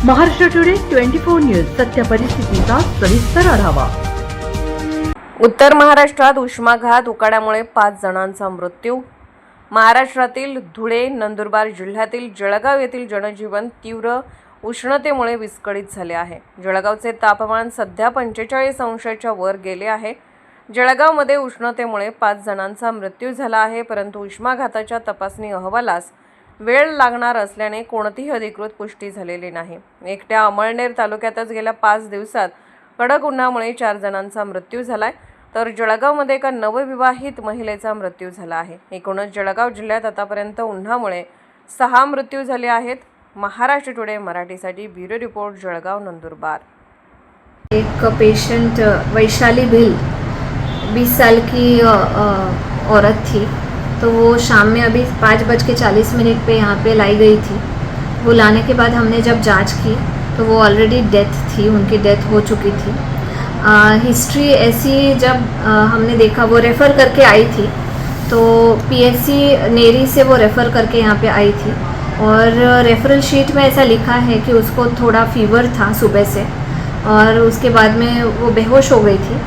Maharashtra today 24 news सत्य परिस्थितीचा सविस्तर आढावा। उत्तर महाराष्ट्रात उष्माघात उकाड्यामुळे 5 जणांचा मृत्यू। महाराष्ट्रातील धुळे, नंदुरबार जिल्ह्यातील जळगाव येथील जनजीवन तीव्र उष्णतेमुळे विस्कळीत झाले आहे। जळगावचे तापमान सध्या 45 अंशाच्या वर गेले आहे। जळगावमध्ये उष्णतेमुळे 5 जणांचा मृत्यू झाला आहे, परंतु उष्माघाताच्या तपासणी अहवालास वेळ लागणार असल्याने कोणतीही अधिकृत पुष्टी झालेली नाही। एकट्या अमळनेर तालुक्यातच गेल्या 5 दिवसात कडक उन्हामुळे 4 जणांचा मृत्यू झालाय, तर जळगावमध्ये एका नवविवाहित महिलेचा मृत्यू झाला आहे। एकूणच जळगाव जिल्ह्यात आतापर्यंत उन्हामुळे 6 मृत्यू झाले आहेत। महाराष्ट्र टुडे मराठीसाठी ब्युरो रिपोर्ट, जळगाव, नंदुरबार। एक पेशेंट वैशाली भिल 20 साल की औरत थी, तो वो शाम में अभी 5:40 पे यहाँ पे लाई गई थी। वो लाने के बाद हमने जब जांच की तो वो ऑलरेडी डेथ थी, उनकी डेथ हो चुकी थी। हिस्ट्री ऐसी जब हमने देखा, वो रेफ़र करके आई थी, तो पीएचसी नेरी से वो रेफ़र करके यहाँ पे आई थी और रेफरल शीट में ऐसा लिखा है कि उसको थोड़ा फीवर था सुबह से और उसके बाद में वो बेहोश हो गई थी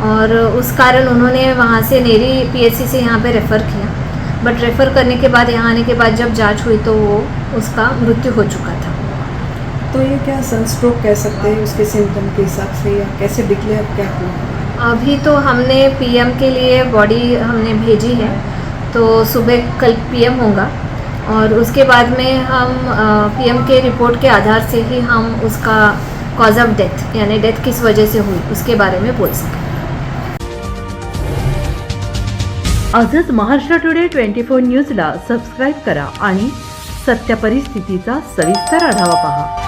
और उस कारण उन्होंने वहाँ से नेरी पीएचसी से यहाँ पे रेफ़र किया। बट रेफ़र करने के बाद यहाँ आने के बाद जब जांच हुई तो वो उसका मृत्यु हो चुका था। तो ये क्या सनस्ट्रोक कह सकते हैं उसके सिम्टम के हिसाब से, या कैसे डिक्लेयर क्या हुआ? अभी तो हमने पीएम के लिए बॉडी हमने भेजी है, तो सुबह कल पीएम होगा और उसके बाद में हम पीएम के रिपोर्ट के आधार से ही हम उसका कॉज ऑफ डेथ यानी डेथ किस वजह से हुई उसके बारे में बोल सकें। आजच महाराष्ट्र टुडे 24 न्यूजला सबस्क्राइब करा आणि सत्य परिस्थितीचा सविस्तर आढावा पहा।